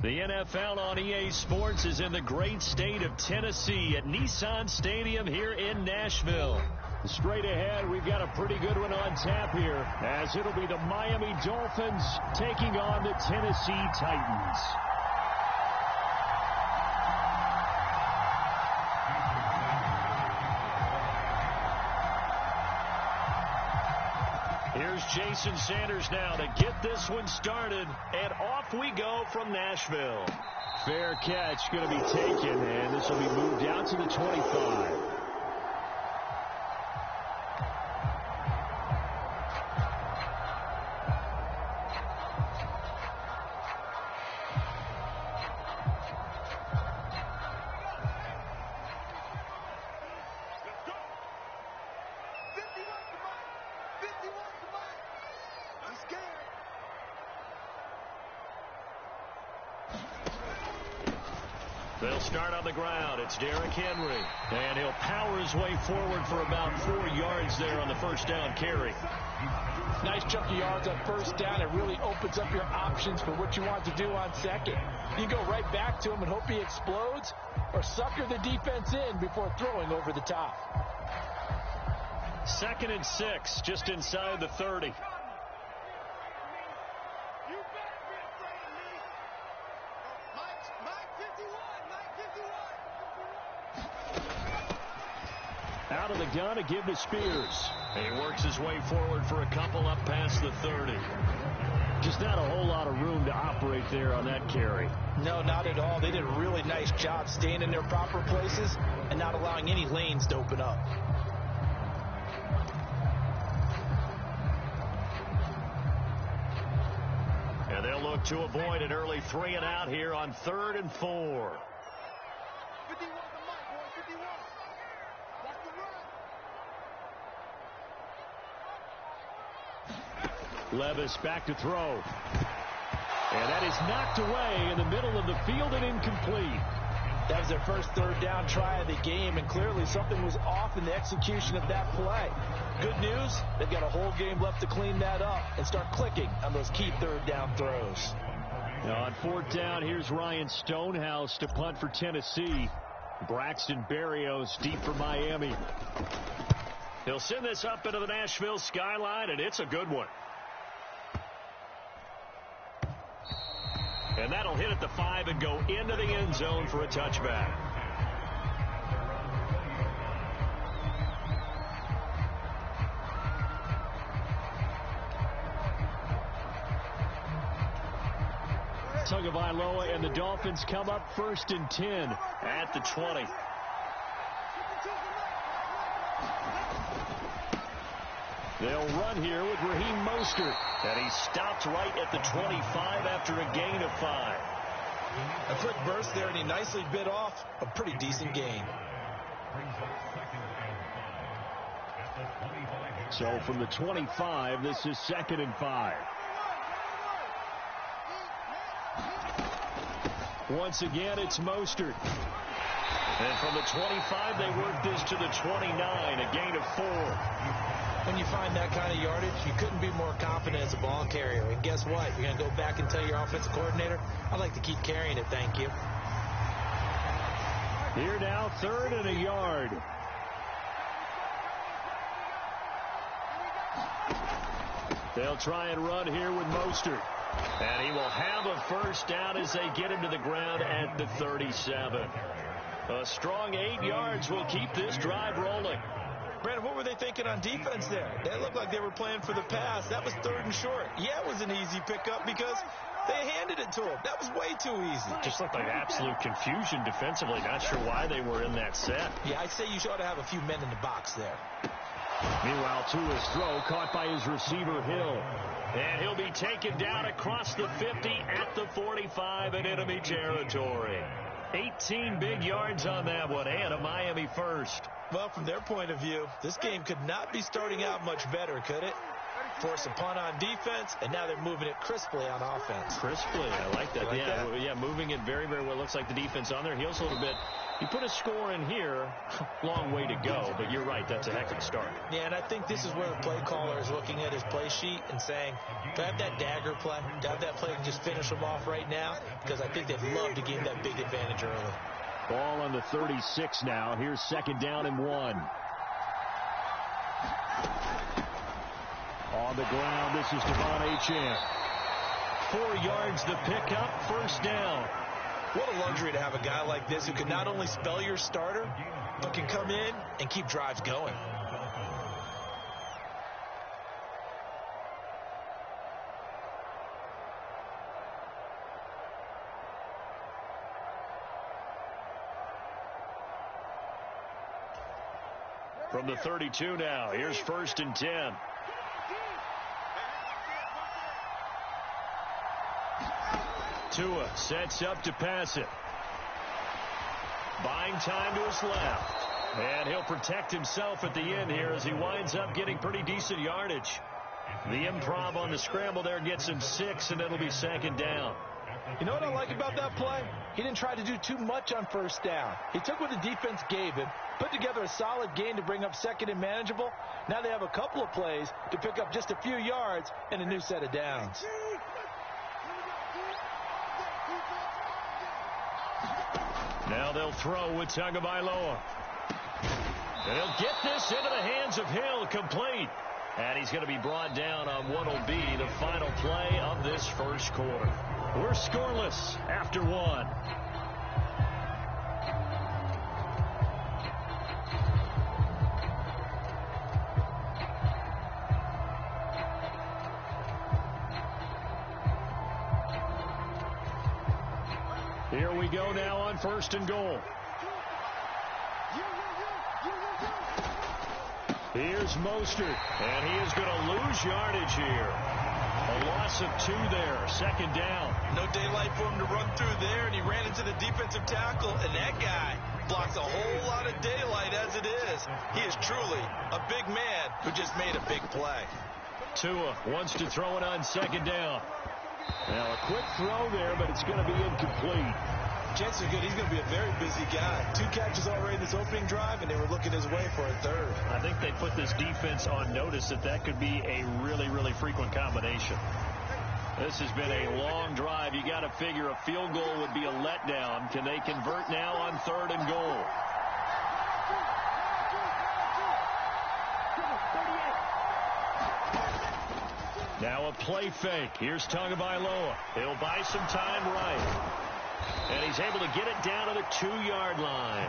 The NFL on EA Sports is in the great state of Tennessee at Nissan Stadium here in Nashville. Straight ahead, we've got a pretty good one on tap here, as it'll be the Miami Dolphins taking on the Tennessee Titans. Here's Jason Sanders now to get this one started, and off we go from Nashville. Fair catch going to be taken, and this will be moved out to the 25. They'll start on the ground. It's Derrick Henry. And he'll power his way forward for about 4 yards there on the first down carry. Nice chunk of yards on first down. It really opens up your options for what you want to do on second. You can go right back to him and hope he explodes, or sucker the defense in before throwing over the top. 2nd and 6, just inside the 30. Out of the gun to give to Spears. He works his way forward for a couple up past the 30. Just not a whole lot of room to operate there on that carry. No, not at all. They did a really nice job staying in their proper places and not allowing any lanes to open up. And they'll look to avoid an early 3 and out here on 3rd and 4. Levis back to throw. And that is knocked away in the middle of the field and incomplete. That was their first 3rd down try of the game, and clearly something was off in the execution of that play. Good news, they've got a whole game left to clean that up and start clicking on those key 3rd down throws. Now on 4th down, here's Ryan Stonehouse to punt for Tennessee. Braxton Berrios deep for Miami. He'll send this up into the Nashville skyline, and it's a good one. And that'll hit at the 5 and go into the end zone for a touchback. Tagovailoa and the Dolphins come up 1st and 10 at the 20. They'll run here with Raheem Mostert. And he stopped right at the 25 after a gain of 5. A quick burst there, and he nicely bit off a pretty decent gain. So from the 25, this is 2nd and 5. Once again, it's Mostert. And from the 25, they work this to the 29, a gain of 4. When you find that kind of yardage, you couldn't be more confident as a ball carrier. And guess what? You're going to go back and tell your offensive coordinator, I'd like to keep carrying it, thank you. Here now, 3rd and a yard. They'll try and run here with Mostert. And he will have a first down as they get him to the ground at the 37. A strong 8 yards will keep this drive rolling. Brandon, what were they thinking on defense there? They looked like they were playing for the pass. That was 3rd and short. Yeah, it was an easy pickup because they handed it to him. That was way too easy. Just looked like absolute confusion defensively. Not sure why they were in that set. Yeah, I'd say you ought to have a few men in the box there. Meanwhile, Tua's throw caught by his receiver, Hill. And he'll be taken down across the 50 at the 45 in enemy territory. 18 big yards on that one, and a Miami first. Well, from their point of view, this game could not be starting out much better, could it? Force a punt on defense, and now they're moving it crisply on offense. Crisply, I like that. Like that? Yeah, moving it very, very well. Looks like the defense on their heels a little bit. You put a score in here, long way to go, but you're right, that's a heck of a start. Yeah, and I think this is where the play caller is looking at his play sheet and saying, do I have that dagger play? Do I have that play to just finish them off right now? Because I think they'd love to gain that big advantage early. Ball on the 36 now. Here's 2nd down and 1. On the ground, this is Devon Achane. 4 yards the pickup, 1st down. What a luxury to have a guy like this who can not only spell your starter, but can come in and keep drives going. From the 32 now, here's 1st and 10. Tua sets up to pass it. Buying time to his left. And he'll protect himself at the end here as he winds up getting pretty decent yardage. The improv on the scramble there gets him 6, and it'll be 2nd down. You know what I like about that play? He didn't try to do too much on 1st down. He took what the defense gave him, put together a solid gain to bring up 2nd and manageable. Now they have a couple of plays to pick up just a few yards and a new set of downs. Now they'll throw with Tagovailoa. And he'll get this into the hands of Hill, complete. And he's going to be brought down on what will be the final play of this 1st quarter. We're scoreless after 1. Here we go now on 1st and goal. Here's Mostert, and he is going to lose yardage here. A loss of 2 there, 2nd down. No daylight for him to run through there, and he ran into the defensive tackle, and that guy blocks a whole lot of daylight as it is. He is truly a big man who just made a big play. Tua wants to throw it on 2nd down. Now a quick throw there, but it's going to be incomplete. Chances are good he's going to be a very busy guy. 2 catches already in this opening drive, and they were looking his way for a 3rd. I think they put this defense on notice that could be a really, really frequent combination. This has been a long drive. You got to figure a field goal would be a letdown. Can they convert now on 3rd and goal? Now a play fake. Here's Tagovailoa. He'll buy some time right. And he's able to get it down to the 2-yard line.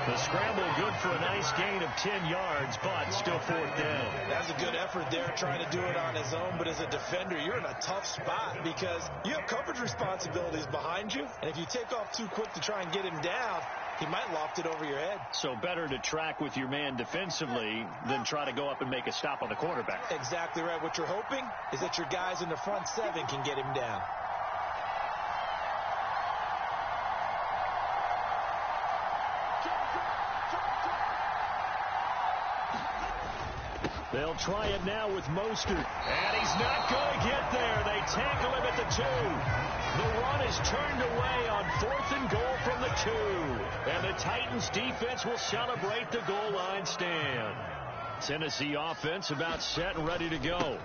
The scramble good for a nice gain of 10 yards, but still 4th down. That's a good effort there, trying to do it on his own. But as a defender, you're in a tough spot because you have coverage responsibilities behind you. And if you take off too quick to try and get him down, he might loft it over your head. So better to track with your man defensively than try to go up and make a stop on the quarterback. Exactly right. What you're hoping is that your guys in the front 7 can get him down. They'll try it now with Mostert. And he's not going to get there. They tackle him at the 2. The run is turned away on 4th and goal from the 2. And the Titans defense will celebrate the goal line stand. Tennessee offense about set and ready to go.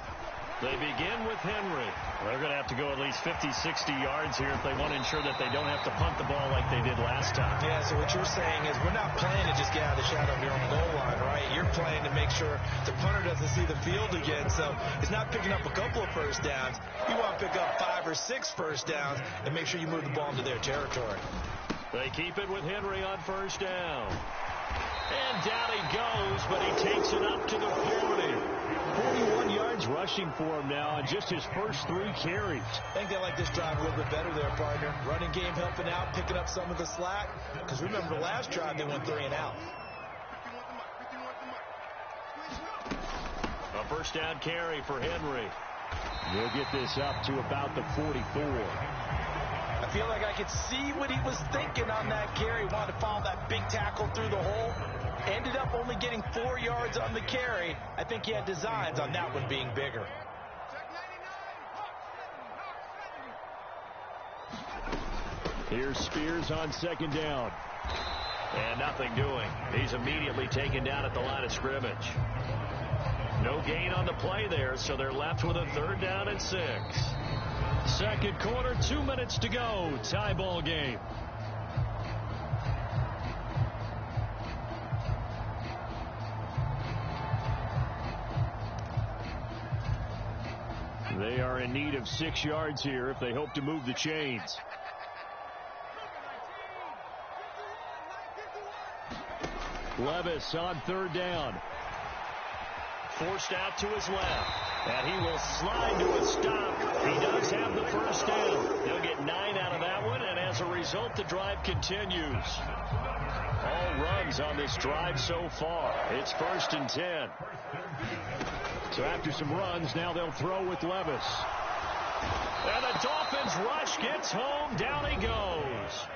They begin with Henry. They're going to have to go at least 50, 60 yards here if they want to ensure that they don't have to punt the ball like they did last time. Yeah, so what you're saying is we're not playing to just get out of the shadow of your own goal line, right? You're playing to make sure the punter doesn't see the field again. So it's not picking up a couple of 1st downs. You want to pick up 5 or 6 1st downs and make sure you move the ball into their territory. They keep it with Henry on 1st down. And down he goes, but he takes it up to the 40. 41 yards rushing for him now on just his first 3 carries. I think they like this drive a little bit better there, partner. Running game helping out, picking up some of the slack. Because remember the last drive, they went 3 and out. A 1st down carry for Henry. He'll get this up to about the 44. I feel like I could see what he was thinking on that carry. Wanted to follow that big tackle through the hole. Ended up only getting 4 yards on the carry. I think he had designs on that one being bigger. Here's Spears on 2nd down. And nothing doing. He's immediately taken down at the line of scrimmage. No gain on the play there, so they're left with a 3rd down and 6. Second quarter, 2 minutes to go. Tie ball game. They are in need of 6 yards here if they hope to move the chains. Levis on 3rd down. Forced out to his left. And he will slide to a stop. He does have the first down. He'll get 9 out of that one, and as a result, the drive continues. All runs on this drive so far. It's 1st and 10. So after some runs, now they'll throw with Levis. And the Dolphins rush gets home. Down he goes.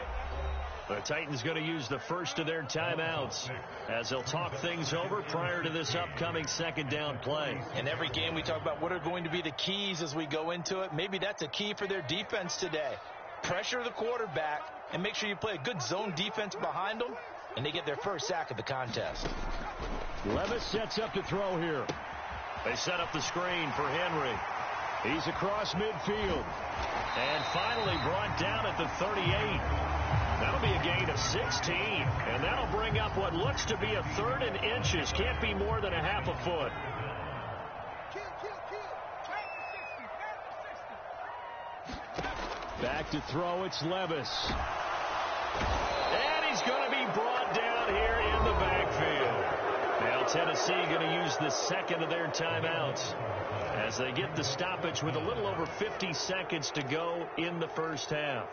The Titans going to use the first of their timeouts as they'll talk things over prior to this upcoming 2nd down play. In every game we talk about what are going to be the keys as we go into it. Maybe that's a key for their defense today. Pressure the quarterback and make sure you play a good zone defense behind them, and they get their first sack of the contest. Levis sets up to throw here. They set up the screen for Henry. He's across midfield. And finally brought down at the 38. That'll be a gain of 16. And that'll bring up what looks to be a 3rd and inches. Can't be more than a half a foot. Back to throw, it's Levis. And he's going to be brought down here in the backfield. Now Tennessee going to use the second of their timeouts as they get the stoppage with a little over 50 seconds to go in the first half.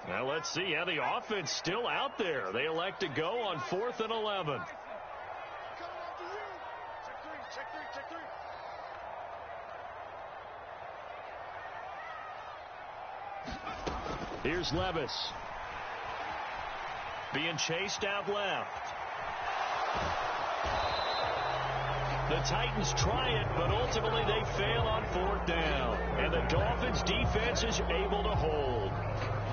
Now let's see how the offense still out there. They elect to go on 4th and 11. Here's Levis. Being chased out left. The Titans try it, but ultimately they fail on 4th down. And the Dolphins defense is able to hold.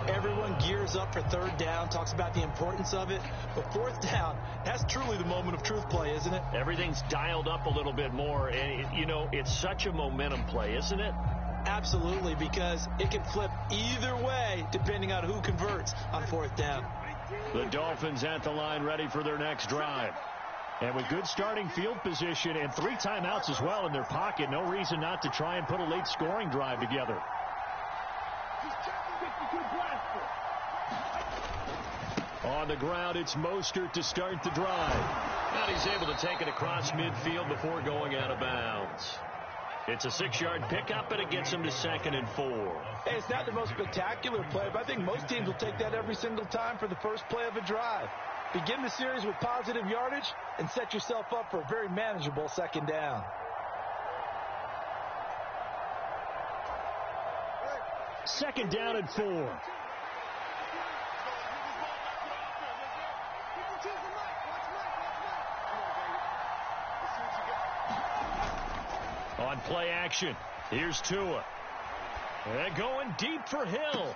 Everyone gears up for 3rd down, talks about the importance of it. But 4th down, that's truly the moment of truth play, isn't it? Everything's dialed up a little bit more. And, you know, it's such a momentum play, isn't it? Absolutely, because it can flip either way depending on who converts on 4th down. The Dolphins at the line ready for their next drive. And with good starting field position and 3 timeouts as well in their pocket, no reason not to try and put a late scoring drive together. On the ground, it's Mostert to start the drive. Now he's able to take it across midfield before going out of bounds. It's a 6-yard pickup, and it gets him to 2nd and 4. Hey, it's not the most spectacular play, but I think most teams will take that every single time for the first play of a drive. Begin the series with positive yardage and set yourself up for a very manageable 2nd down. Second down and 4. On play action, here's Tua. And going deep for Hill.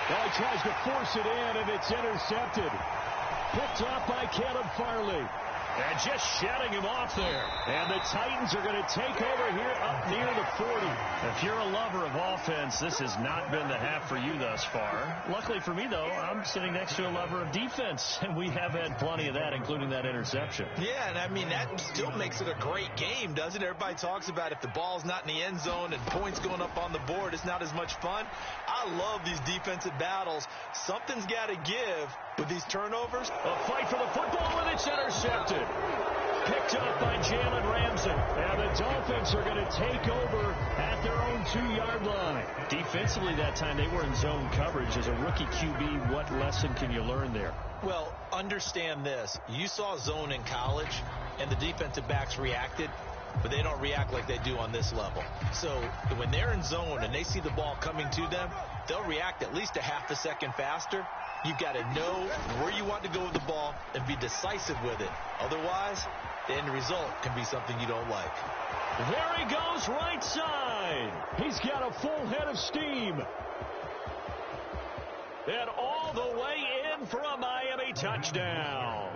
Now he tries to force it in, and it's intercepted. Picked off by Caleb Farley. And just shutting him off there. And the Titans are going to take over here up near the 40. If you're a lover of offense, this has not been the half for you thus far. Luckily for me, though, I'm sitting next to a lover of defense, and we have had plenty of that, including that interception. Yeah, and I mean, that still makes it a great game, doesn't it? Everybody talks about if the ball's not in the end zone and points going up on the board, it's not as much fun. I love these defensive battles. Something's got to give with these turnovers. A fight for the football, and it's intercepted. Picked up by Jalen Ramsey. And the Dolphins are going to take over at their own 2-yard line. Defensively that time, they were in zone coverage. As a rookie QB, what lesson can you learn there? Well, understand this. You saw zone in college, and the defensive backs reacted, but they don't react like they do on this level. So when they're in zone and they see the ball coming to them, they'll react at least a half a second faster. You've got to know where you want to go with the ball and be decisive with it. Otherwise, the end result can be something you don't like. There he goes, right side. He's got a full head of steam. And all the way in for a Miami touchdown.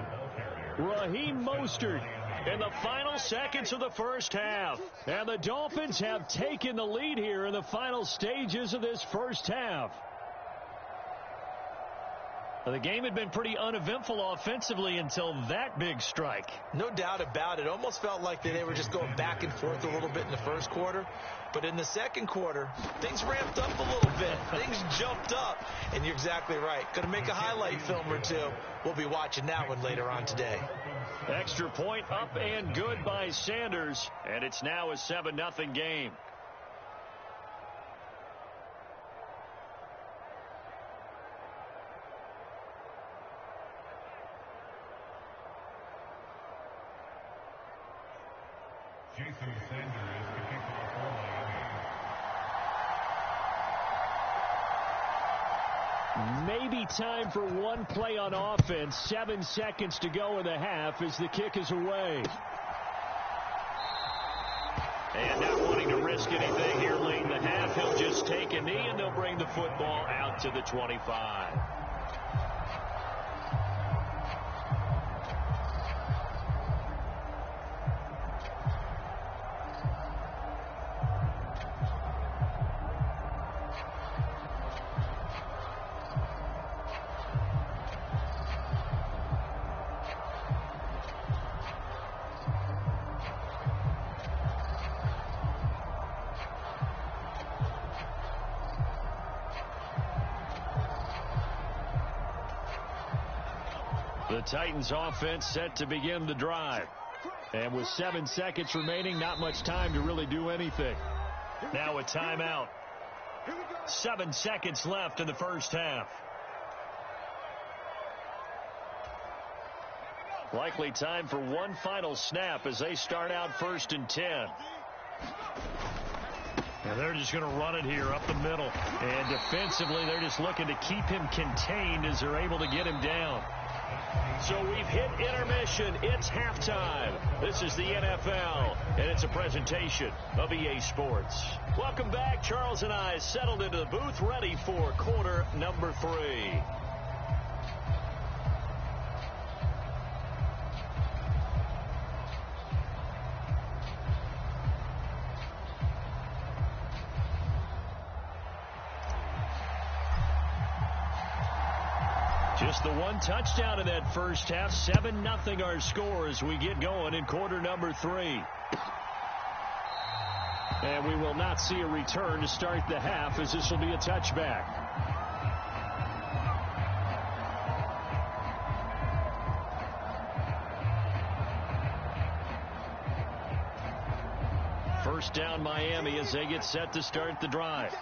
Raheem Mostert in the final seconds of the first half. And the Dolphins have taken the lead here in the final stages of this first half. The game had been pretty uneventful offensively until that big strike. No doubt about it. Almost felt like they were just going back and forth a little bit in the first quarter. But in the second quarter, things ramped up a little bit. Things jumped up. And you're exactly right. Going to make a highlight film or two. We'll be watching that one later on today. Extra point up and good by Sanders. And it's now a 7-0 game. Maybe time for one play on offense. 7 seconds to go in the half as the kick is away. And not wanting to risk anything here late in the half, he'll just take a knee and they'll bring the football out to the 25. The Titans offense set to begin the drive. And with 7 seconds remaining, not much time to really do anything. Now a timeout. 7 seconds left in the first half. Likely time for one final snap as they start out 1st and 10. And they're just going to run it here up the middle. And defensively, they're just looking to keep him contained as they're able to get him down. So we've hit intermission. It's halftime. This is the NFL, and it's a presentation of EA Sports. Welcome back. Charles and I settled into the booth, ready for quarter number 3. Just the one touchdown in that first half. 7-0 our score as we get going in quarter number 3. And we will not see a return to start the half as this will be a touchback. First down Miami as they get set to start the drive.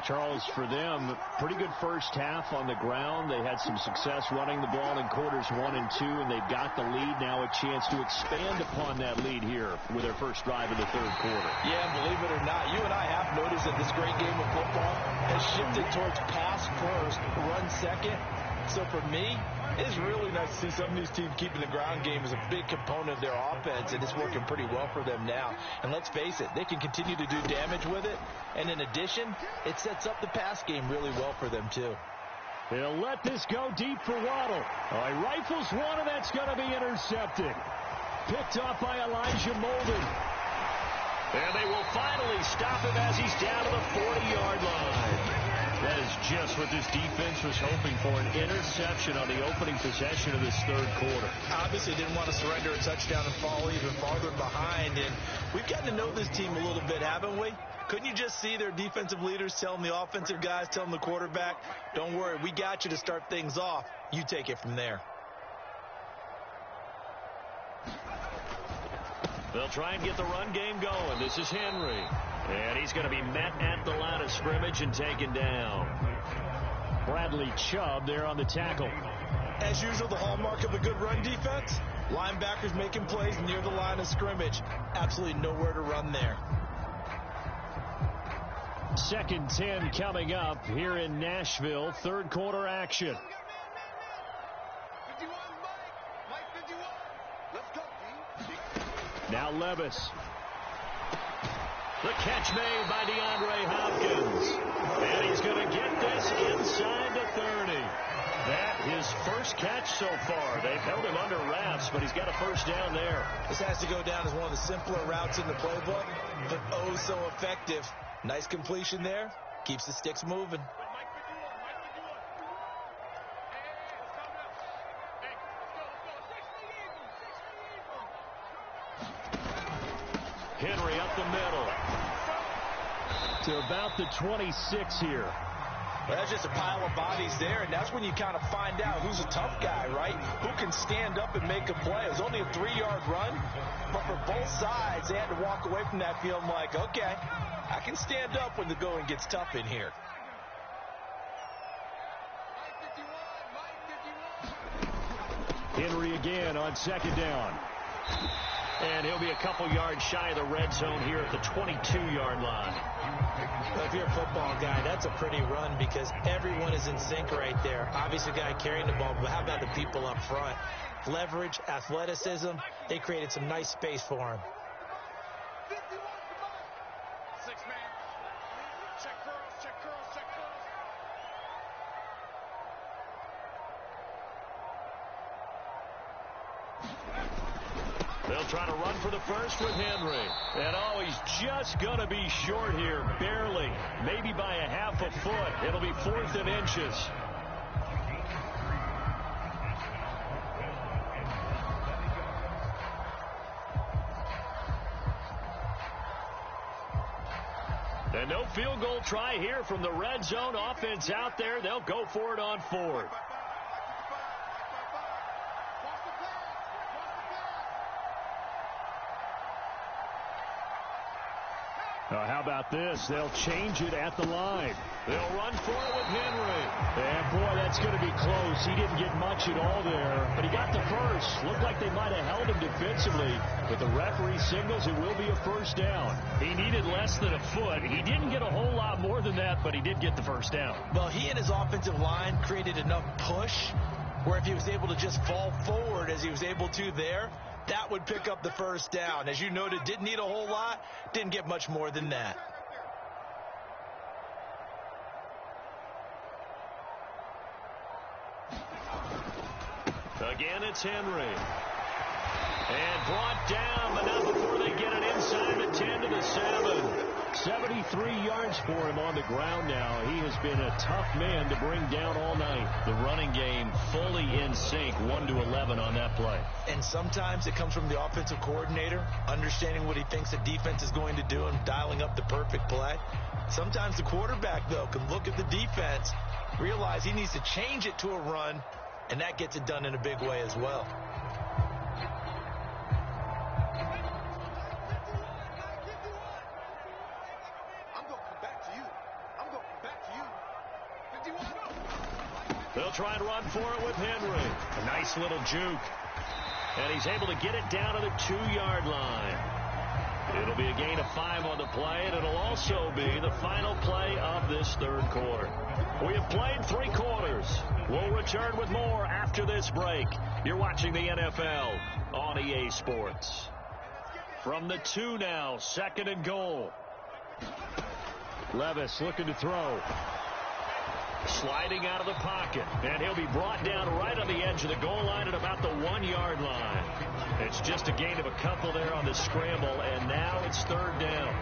Charles, for them, pretty good first half on the ground. They had some success running the ball in quarters 1 and 2, and they've got the lead. Now a chance to expand upon that lead here with their first drive in the third quarter. Yeah, believe it or not, you and I have noticed that this great game of football has shifted towards pass first, run second. So for me, it's really nice to see some of these teams keeping the ground game as a big component of their offense, and it's working pretty well for them now. And let's face it, they can continue to do damage with it. And in addition, it sets up the pass game really well for them, too. They'll let this go deep for Waddle. He rifles one, and that's going to be intercepted. Picked off by Elijah Molden. And they will finally stop him as he's down to the 40-yard line. That is just what this defense was hoping for, an interception on the opening possession of this third quarter. Obviously didn't want to surrender a touchdown and fall even farther behind. And we've gotten to know this team a little bit, haven't we? Couldn't you just see their defensive leaders telling the offensive guys, telling the quarterback, don't worry, we got you to start things off. You take it from there. They'll try and get the run game going. This is Henry. And he's going to be met at the line of scrimmage and taken down. Bradley Chubb there on the tackle. As usual, the hallmark of a good run defense, linebackers making plays near the line of scrimmage. Absolutely nowhere to run there. 2nd 10 coming up here in Nashville. Third quarter action. Now Levis. The catch made by DeAndre Hopkins. And he's going to get this inside the 30. That his first catch so far. They've held him under wraps, but he's got a first down there. This has to go down as one of the simpler routes in the playbook, but oh so effective. Nice completion there. Keeps the sticks moving. Henry up the middle to about the 26 here. Well, that's just a pile of bodies there, and that's when you kind of find out who's a tough guy, right? Who can stand up and make a play. It was only a 3-yard run, but for both sides, they had to walk away from that feeling like, okay, I can stand up when the going gets tough in here. Henry again on second down. And he'll be a couple yards shy of the red zone here at the 22-yard line. Well, if you're a football guy, that's a pretty run because everyone is in sync right there. Obviously, the guy carrying the ball, but how about the people up front? Leverage, athleticism, they created some nice space for him. They'll try to run for the first with Henry. And oh, he's just going to be short here, barely. Maybe by a half a foot. It'll be 4th and inches. And no field goal try here from the red zone. Offense out there. They'll go for it on 4th. How about this? They'll change it at the line. They'll run for it with Henry. And, boy, that's going to be close. He didn't get much at all there, but he got the first. Looked like they might have held him defensively, but the referee signals it will be a first down. He needed less than a foot. He didn't get a whole lot more than that, but he did get the first down. Well, he and his offensive line created enough push where if he was able to just fall forward as he was able to there, that would pick up the first down. As you noted, didn't need a whole lot, didn't get much more than that. Again, it's Henry. And brought down, but not before they get it inside the 10 to the 7. 73 yards for him on the ground now. He has been a tough man to bring down all night. The running game fully in sync, 1-11 on that play. And sometimes it comes from the offensive coordinator, understanding what he thinks the defense is going to do and dialing up the perfect play. Sometimes the quarterback, though, can look at the defense, realize he needs to change it to a run, and that gets it done in a big way as well. They'll try and run for it with Henry. A nice little juke. And he's able to get it down to the 2-yard line. It'll be a gain of 5 on the play, and it'll also be the final play of this third quarter. We have played 3 quarters. We'll return with more after this break. You're watching the NFL on EA Sports. From the 2 now, 2nd and goal. Levis looking to throw. Sliding out of the pocket, and he'll be brought down right on the edge of the goal line at about the 1-yard line. It's just a gain of a couple there on the scramble, and now it's 3rd down.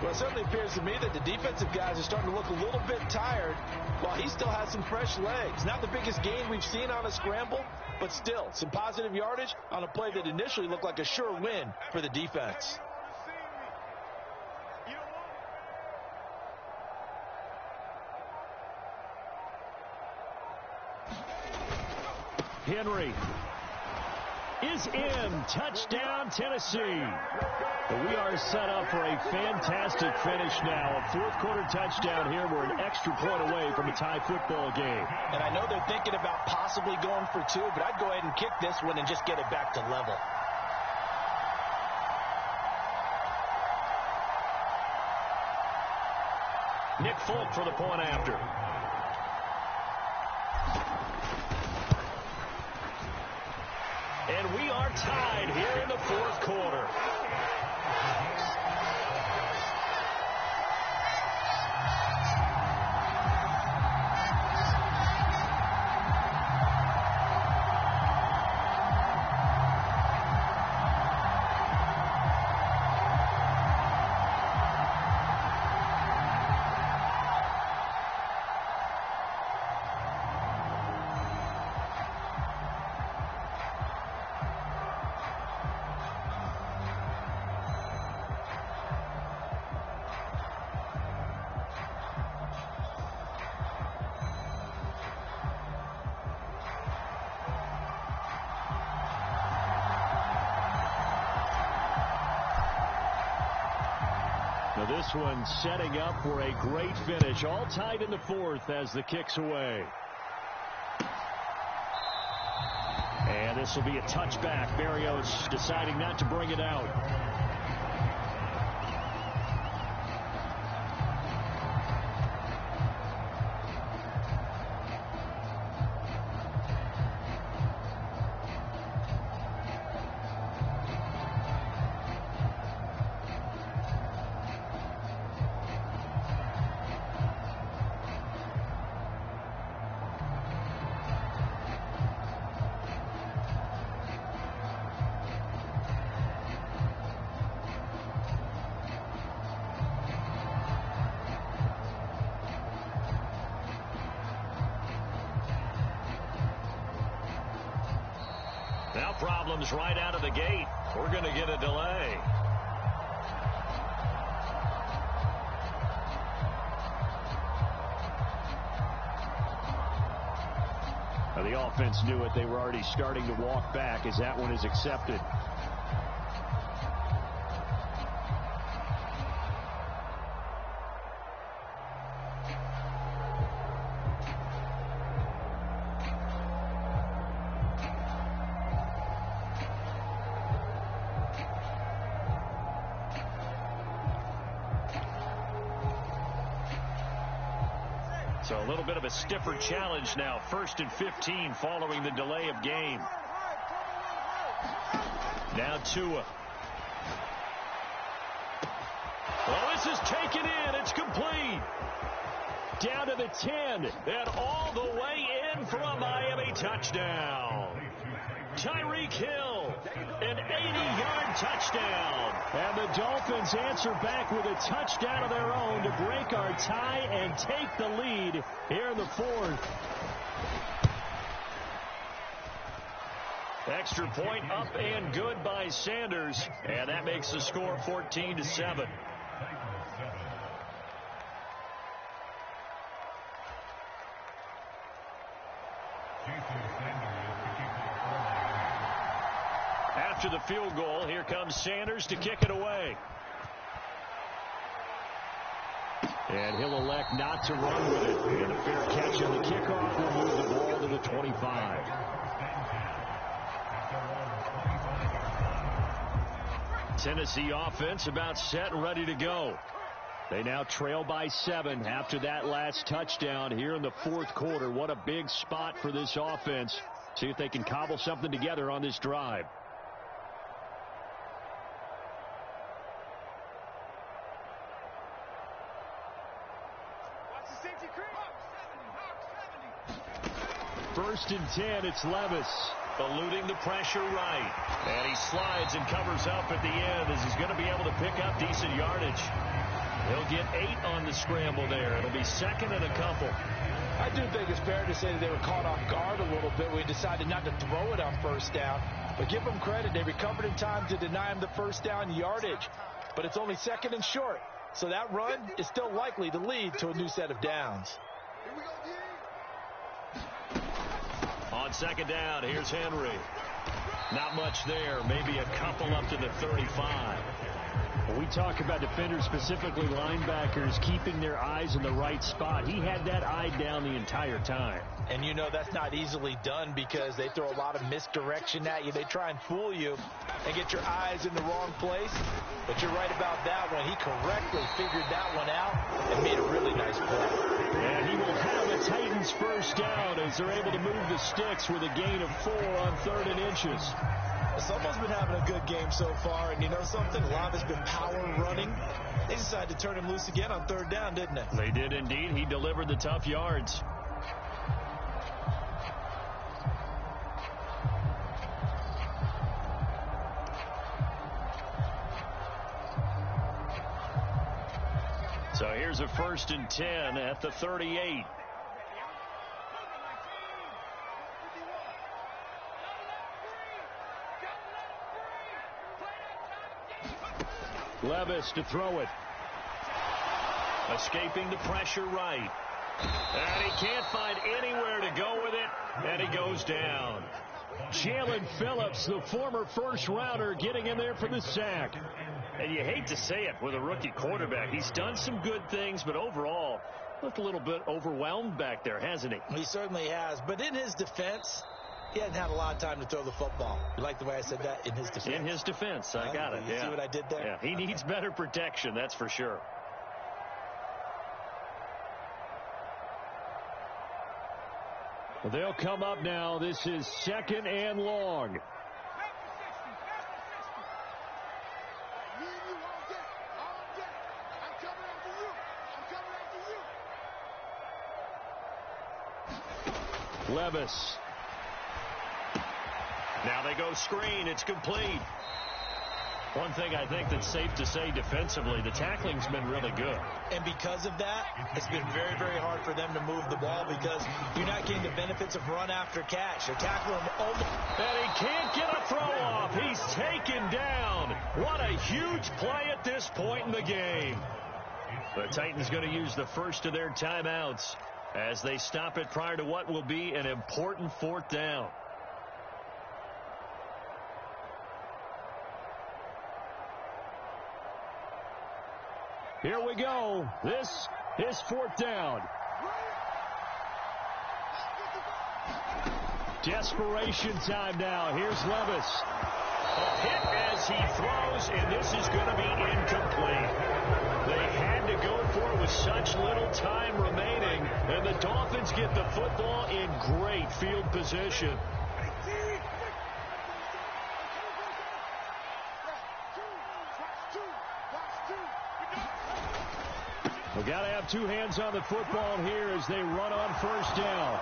Well, it certainly appears to me that the defensive guys are starting to look a little bit tired while he still has some fresh legs. Not the biggest gain we've seen on a scramble, but still some positive yardage on a play that initially looked like a sure win for the defense. Henry is in. Touchdown, Tennessee. We are set up for a fantastic finish now. A 4th quarter touchdown here. We're an extra point away from a tie football game. And I know they're thinking about possibly going for 2, but I'd go ahead and kick this one and just get it back to level. Nick Folk for the point after. And we are tied here in the 4th quarter. Now this one setting up for a great finish. All tied in the fourth as the kick's away. And this will be a touchback. Barrios deciding not to bring it out. Now problems right out of the gate. We're going to get a delay. Now the offense knew it. They were already starting to walk back as that one is accepted. So a little bit of a stiffer challenge now. 1st and 15 following the delay of game. Now Tua. Oh, this is taken in. It's complete. Down to the 10 and all the way in for a Miami touchdown. Tyreek Hill, an 80-yard touchdown. And the Dolphins answer back with a touchdown of their own to break our tie and take the lead here in the fourth. Extra point up and good by Sanders. And that makes the score 14-7. After the field goal, here comes Sanders to kick it away. And he'll elect not to run with it. And a fair catch on the kickoff will move the ball to the 25. Tennessee offense about set and ready to go. They now trail by 7 after that last touchdown here in the fourth quarter. What a big spot for this offense. See if they can cobble something together on this drive. First and 10, it's Levis. Eluding the pressure right. And he slides and covers up at the end as he's going to be able to pick up decent yardage. He'll get 8 on the scramble there. It'll be 2nd and a couple. I do think it's fair to say that they were caught off guard a little bit. We decided not to throw it on 1st down. But give them credit. They recovered in time to deny him the 1st down yardage. But it's only 2nd and short. So that run is still likely to lead to a new set of downs. On 2nd down, here's Henry. Not much there. Maybe a couple up to the 35. When we talk about defenders, specifically linebackers, keeping their eyes in the right spot, he had that eye down the entire time. And you know that's not easily done because they throw a lot of misdirection at you. They try and fool you and get your eyes in the wrong place. But you're right about that one. He correctly figured that one out and made a really nice play. And he will have the Titans 1st down as they're able to move the sticks with a gain of 4 on 3rd and inches. Someone's been having a good game so far, and you know something? A lot of it's been power running. They decided to turn him loose again on third down, didn't they? They did indeed. He delivered the tough yards. So here's a 1st and 10 at the 38. Levis to throw it. Escaping the pressure right. And he can't find anywhere to go with it. And he goes down. Jalen Phillips, the former first-rounder, getting in there for the sack. And you hate to say it with a rookie quarterback. He's done some good things, but overall, looked a little bit overwhelmed back there, hasn't he? He certainly has. But in his defense, he hasn't had a lot of time to throw the football. You like the way I said that? In his defense. In his defense. I got it. You see what I did there? Yeah, he needs better protection, that's for sure. Well, they'll come up now. This is 2nd and long. Levis. Now they go screen. It's complete. One thing I think that's safe to say defensively, the tackling's been really good. And because of that, it's been very, very hard for them to move the ball because you're not getting the benefits of run after catch. They're tackling him over. And he can't get a throw off. He's taken down. What a huge play at this point in the game. The Titans going to use the first of their timeouts as they stop it prior to what will be an important 4th down. Here we go. This is 4th down. Desperation time now. Here's Levis. A hit as he throws, and this is going to be incomplete. They had to go for it with such little time remaining, and the Dolphins get the football in great field position. We've got to have 2 hands on the football here as they run on 1st down.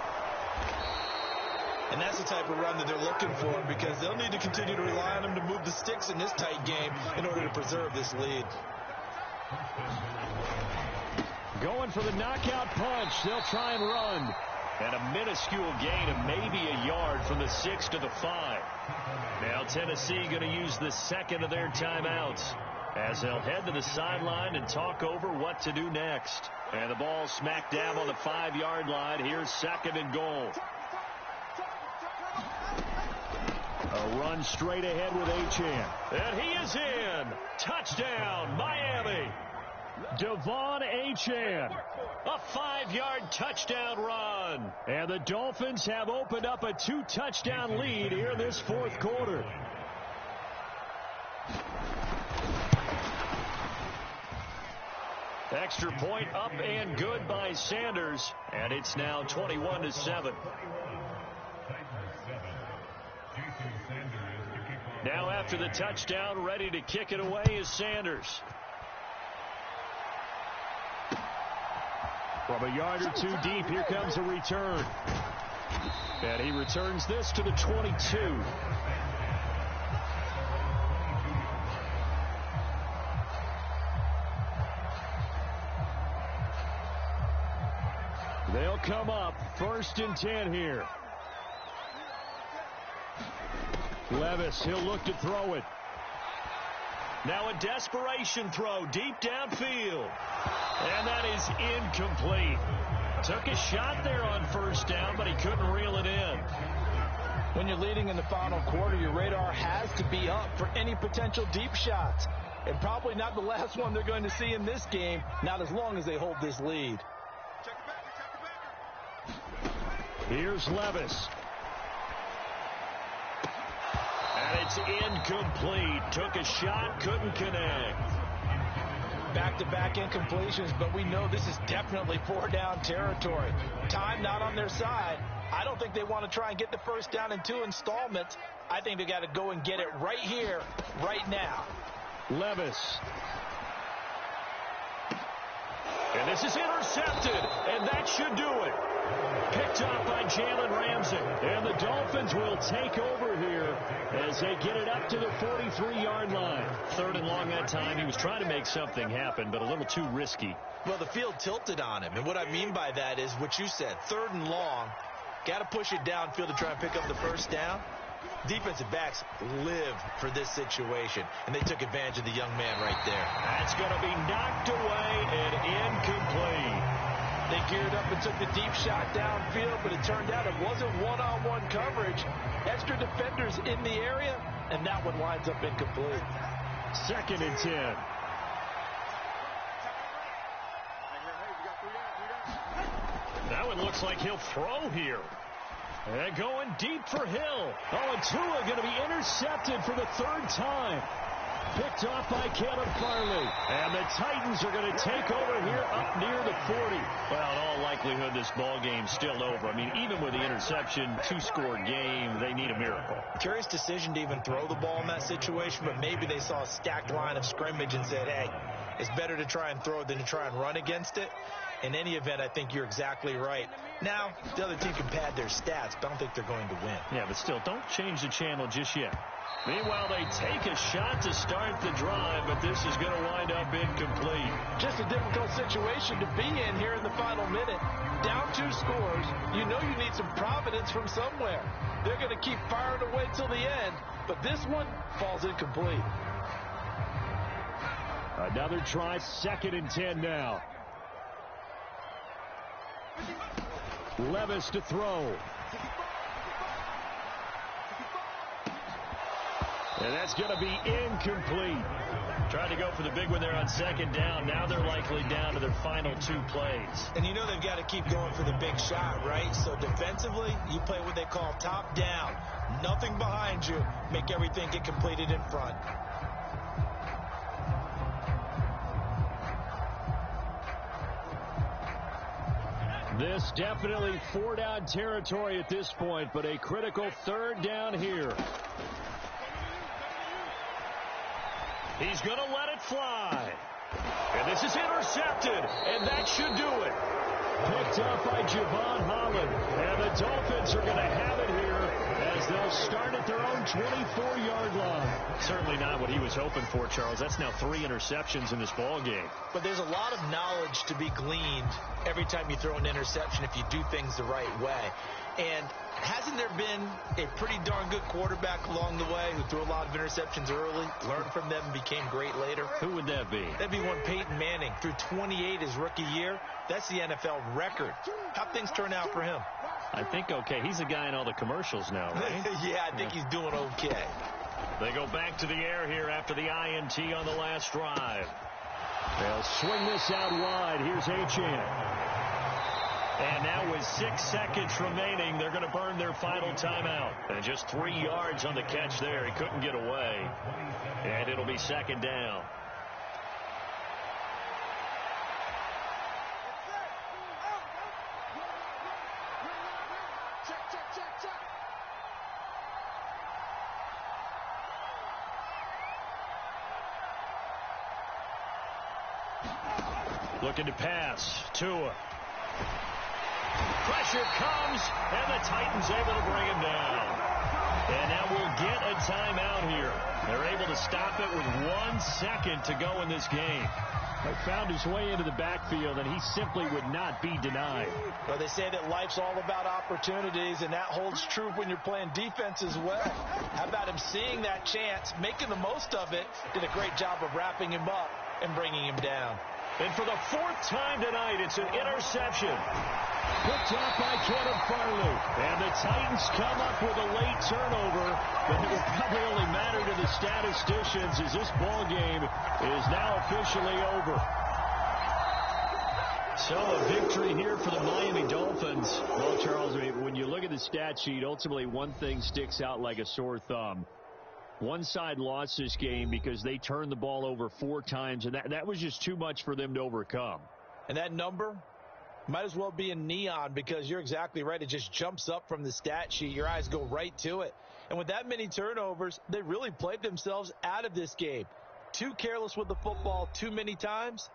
And that's the type of run that they're looking for because they'll need to continue to rely on him to move the sticks in this tight game in order to preserve this lead. Going for the knockout punch. They'll try and run. And a minuscule gain of maybe a yard from the 6 to the 5. Now Tennessee going to use the 2nd of their timeouts as they'll head to the sideline and talk over what to do next. And the ball smack dab on the 5-yard line. Here's 2nd and goal. A run straight ahead with Achane. And he is in. Touchdown, Miami. Devon Achane. A 5-yard touchdown run. And the Dolphins have opened up a 2-touchdown lead here in this 4th quarter. Extra point up and good by Sanders. And it's now 21-7. Now after the touchdown, ready to kick it away is Sanders. From a yard or 2 deep, here comes a return. And he returns this to the 22. They'll come up 1st and 10 here. Levis, he'll look to throw it. Now a desperation throw deep downfield. And that is incomplete. Took a shot there on 1st down, but he couldn't reel it in. When you're leading in the final quarter, your radar has to be up for any potential deep shots. And probably not the last one they're going to see in this game, not as long as they hold this lead. Here's Levis. And it's incomplete. Took a shot, couldn't connect. Back-to-back incompletions, but we know this is definitely 4-down territory. Time not on their side. I don't think they want to try and get the first down in 2 installments. I think they got to go and get it right here, right now. Levis. And this is intercepted, and that should do it. Picked off by Jalen Ramsey. And the Dolphins will take over here as they get it up to the 43-yard line. 3rd and long that time. He was trying to make something happen, but a little too risky. Well, the field tilted on him, and what I mean by that is what you said. 3rd and long, got to push it downfield to try and pick up the first down. Defensive backs live for this situation, and they took advantage of the young man right there. That's going to be knocked away and incomplete. They geared up and took the deep shot downfield, but it turned out it wasn't one-on-one coverage. Extra defenders in the area, and that one winds up incomplete. 2nd and 10. That one looks like he'll throw here. And going deep for Hill. Oh, and Tua going to be intercepted for the 3rd time. Picked off by Caleb Farley. And the Titans are going to take over here up near the 40. Well, in all likelihood, this ball game's still over. I mean, even with the interception, 2-score game, they need a miracle. Curious decision to even throw the ball in that situation, but maybe they saw a stacked line of scrimmage and said, hey, it's better to try and throw it than to try and run against it. In any event, I think you're exactly right. Now, the other team can pad their stats, but I don't think they're going to win. Yeah, but still, don't change the channel just yet. Meanwhile, they take a shot to start the drive, but this is going to wind up incomplete. Just a difficult situation to be in here in the final minute. Down 2 scores. You know you need some providence from somewhere. They're going to keep firing away till the end, but this one falls incomplete. Another try, 2nd and 10 now. Levis to throw. And that's going to be incomplete. Tried to go for the big one there on 2nd down. Now they're likely down to their final 2 plays. And you know they've got to keep going for the big shot, right? So defensively, you play what they call top down. Nothing behind you. Make everything get completed in front. This definitely 4-down territory at this point, but a critical 3rd down here. He's going to let it fly. And this is intercepted, and that should do it. Picked up by Javon Holland, and the Dolphins are going to have it here as they'll start at their own 24-yard line. Certainly not what he was hoping for, Charles. That's now 3 interceptions in this ball game. But there's a lot of knowledge to be gleaned every time you throw an interception if you do things the right way. And hasn't there been a pretty darn good quarterback along the way who threw a lot of interceptions early, learned from them, and became great later? Who would that be? That'd be one Peyton Manning. Threw 28 his rookie year. That's the NFL record. How'd things turn out for him? I think okay. He's a guy in all the commercials now, right? Yeah, I think he's doing okay. They go back to the air here after the INT on the last drive. They'll swing this out wide. Here's Achane. And now with 6 seconds remaining, they're going to burn their final timeout. And just 3 yards on the catch there. He couldn't get away. And it'll be 2nd down. Looking to pass. Tua. Pressure comes, and the Titans able to bring him down. And now we'll get a timeout here. They're able to stop it with 1 second to go in this game. He found his way into the backfield, and he simply would not be denied. Well, they say that life's all about opportunities, and that holds true when you're playing defense as well. How about him seeing that chance, making the most of it, did a great job of wrapping him up and bringing him down. And for the 4th time tonight, it's an interception. Picked off by Caleb Farley. And the Titans come up with a late turnover, but it will probably only matter to the statisticians as this ball game is now officially over. So a victory here for the Miami Dolphins. Well, Charles, when you look at the stat sheet, ultimately one thing sticks out like a sore thumb. One side lost this game because they turned the ball over 4 times, and that was just too much for them to overcome. And that number, Might as well be in neon because you're exactly right. It just jumps up from the stat sheet. Your eyes go right to it. And with that many turnovers, they really played themselves out of this game. Too careless with the football too many times.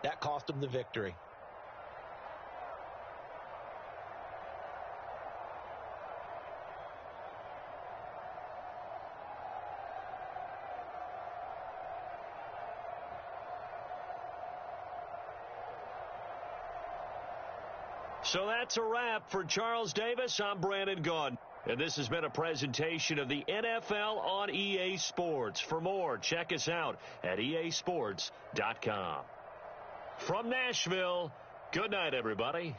That cost them the victory. So that's a wrap for Charles Davis. I'm Brandon Gaudin. And this has been a presentation of the NFL on EA Sports. For more, check us out at easports.com. From Nashville, good night, everybody.